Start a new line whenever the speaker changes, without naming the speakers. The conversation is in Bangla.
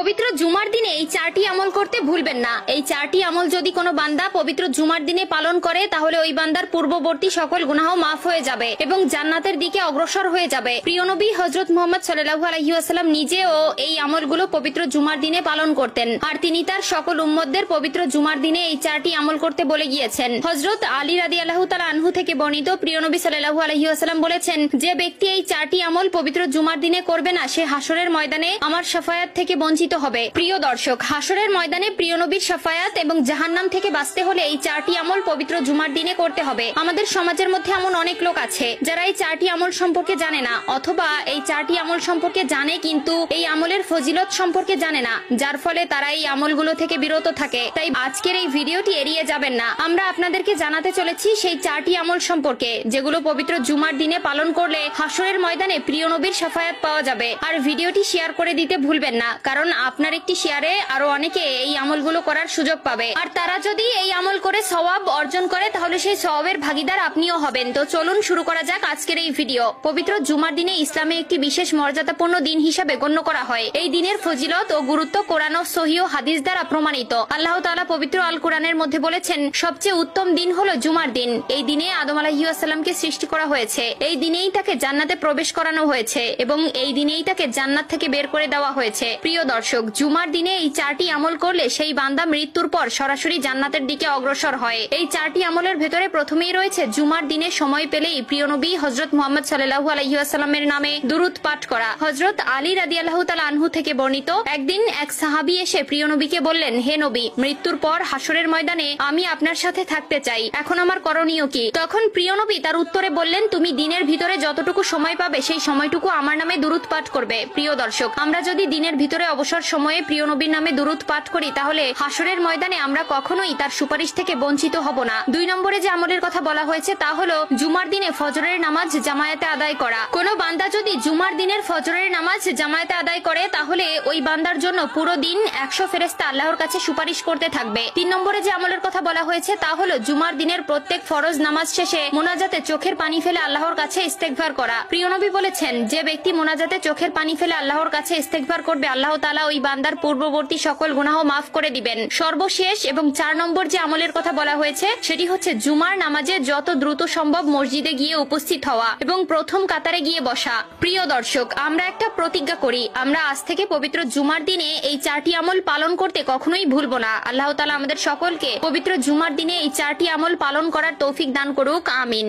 পবিত্র জুমার দিনে এই চারটি আমল করতে ভুলবেন না। এই চারটি আমল যদি কোনো বান্দা পবিত্র জুমার দিনে পালন করে তাহলে ওই বান্দার পূর্ববর্তী সকল গুনাহ মাফ হয়ে যাবে এবং জান্নাতের দিকে অগ্রসর হয়ে যাবে। প্রিয় নবী হযরত মুহাম্মদ সাল্লাল্লাহু আলাইহি ওয়াসাল্লাম নিজেও এই আমলগুলো পবিত্র জুমার দিনে পালন করতেন, আর তিনি তার সকল উম্মতদের পবিত্র জুমার দিনে এই চারটি আমল করতে বলে গিয়েছেন। হযরত আলী রাদিয়াল্লাহু তাআলা আনহু থেকে বর্ণিত, প্রিয় নবী সাল্লাল্লাহু আলাইহি ওয়াসাল্লাম বলেছেন, যে ব্যক্তি এই চারটি আমল পবিত্র জুমার দিনে করবে না সে হাসরের ময়দানে আমার শাফায়াত থেকে বঞ্চিত হবে। প্রিয় দর্শক, হাসরের ময়দানে প্রিয় নবীর শাফায়াত এবং জাহান্নাম থেকে বাঁচতে হলে এই চারটি আমল পবিত্র জুমার দিনে করতে হবে। আমাদের সমাজের মধ্যে এমন অনেক লোক আছে যারা এই চারটি আমল সম্পর্কে জানে না, অথবা এই চারটি আমল সম্পর্কে জানে কিন্তু এই আমলের ফজিলত সম্পর্কে জানে না, যার ফলে তারা এই আমলগুলো থেকে বিরত থাকে। তাই আজকের এই ভিডিওটি এড়িয়ে যাবেন না। আমরা আপনাদেরকে জানাতে চলেছি সেই চারটি আমল সম্পর্কে যেগুলো পবিত্র জুমার দিনে পালন করলে হাসরের ময়দানে প্রিয় নবীর শাফায়াত পাওয়া যাবে। আর ভিডিওটি শেয়ার করে দিতে ভুলবেন না, কারণ আপনার একটি শেয়ারে আরো অনেকে এই আমলগুলো করার সুযোগ পাবে, আর তারা যদি এই আমল করে সওয়াব অর্জন করে তাহলে সেই সওয়াবের ভাগীদার আপনিও হবেন। তো চলুন শুরু করা যাক আজকের এই ভিডিও। পবিত্র জুমার দিনে ইসলামে একটি বিশেষ মর্যাদাপূর্ণ দিন হিসাবে গণ্য করা হয়। এই দিনের ফজিলত ও গুরুত্ব কোরআন ও সহিহ হাদিস দ্বারা প্রমাণিত। আল্লাহ তাআলা পবিত্র আল কোরআনের মধ্যে বলেছেন, সবচেয়ে উত্তম দিন হলো জুমার দিন। এই দিনে আদম আলাইহিস সালামকে সৃষ্টি করা হয়েছে, এই দিনেই তাকে জান্নাতে প্রবেশ করানো হয়েছে এবং এই দিনেই তাকে জান্নাত থেকে বের করে দেওয়া হয়েছে। প্রিয় দর্শক, জুমার দিনে এই চারটি আমল করলে সেই বান্দা মৃত্যুর পর সরাসরি জান্নাতের দিকে অগ্রসর হয়। এই চারটি আমলের ভেতরে প্রথমেই রয়েছে জুমার দিনে সময় পেলেই প্রিয় নবী হযরত মুহাম্মদ সাল্লাল্লাহু আলাইহি ওয়াসাল্লামের নামে দুরূদ পাঠ করা। হযরত আলী রাদিয়াল্লাহু তাআলা আনহু থেকে বর্ণিত, একদিন এক সাহাবী এসে প্রিয় নবীকে বললেন, হে নবী, মৃত্যুর পর হাসরের ময়দানে আমি আপনার সাথে থাকতে চাই, এখন আমার করণীয় কি? তখন প্রিয় নবী তার উত্তরে বললেন, তুমি দিনের ভিতরে যতটুকু সময় পাবে সেই সময়টুকু আমার নামে দুরূদ পাঠ করবে। প্রিয় দর্শক, আমরা যদি দিনের ভিতরে অবসর সময়ে প্রিয় নবীর নামে দুরূদ পাঠ করি তাহলে হাসরের ময়দানে আমরা কখনোই তার সুপারিশ থেকে বঞ্চিত হব না। 2 নম্বরে যে আমলের কথা বলা হয়েছে তা হলো জুমার দিনে ফজরের নামাজ জামায়াতে আদায় করা। কোনো বান্দা যদি জুমার দিনের ফজরের নামাজ জামায়াতে আদায় করে তাহলে ওই বান্দার জন্য পুরো দিন 100 ফেরেশতা আল্লাহর কাছে সুপারিশ করতে থাকবে। 3 নম্বরে যে আমলের কথা বলা হয়েছে তা হলো জুমার দিনের প্রত্যেক ফরজ নামাজ শেষে মোনাজাতে চোখের পানি ফেলে আল্লাহর কাছে ইস্তেগফার করা। প্রিয় নবী বলেছেন, যে ব্যক্তি মোনাজাতে চোখের পানি ফেলে আল্লাহর কাছে ইস্তেগফার করবে আল্লাহ তাআলা ওই বান্দার পূর্ববর্তী সকল গুনাহ মাফ করে দিবেন। সর্বশেষ এবং 4 নম্বর যে আমলের কথা বলা হয়েছে সেটি হচ্ছে জুমার নামাজে যত দ্রুত সম্ভব মসজিদে গিয়ে উপস্থিত হওয়া এবং প্রথম কাতারে গিয়ে বসা। প্রিয় দর্শক, আমরা একটা প্রতিজ্ঞা করি, আমরা আজ থেকে পবিত্র জুমার দিনে এই চারটি আমল পালন করতে কখনোই ভুলবো না। আল্লাহ তাআলা আমাদের সকলকে পবিত্র জুমার দিনে এই চারটি আমল পালন করার তৌফিক দান করুক। আমিন।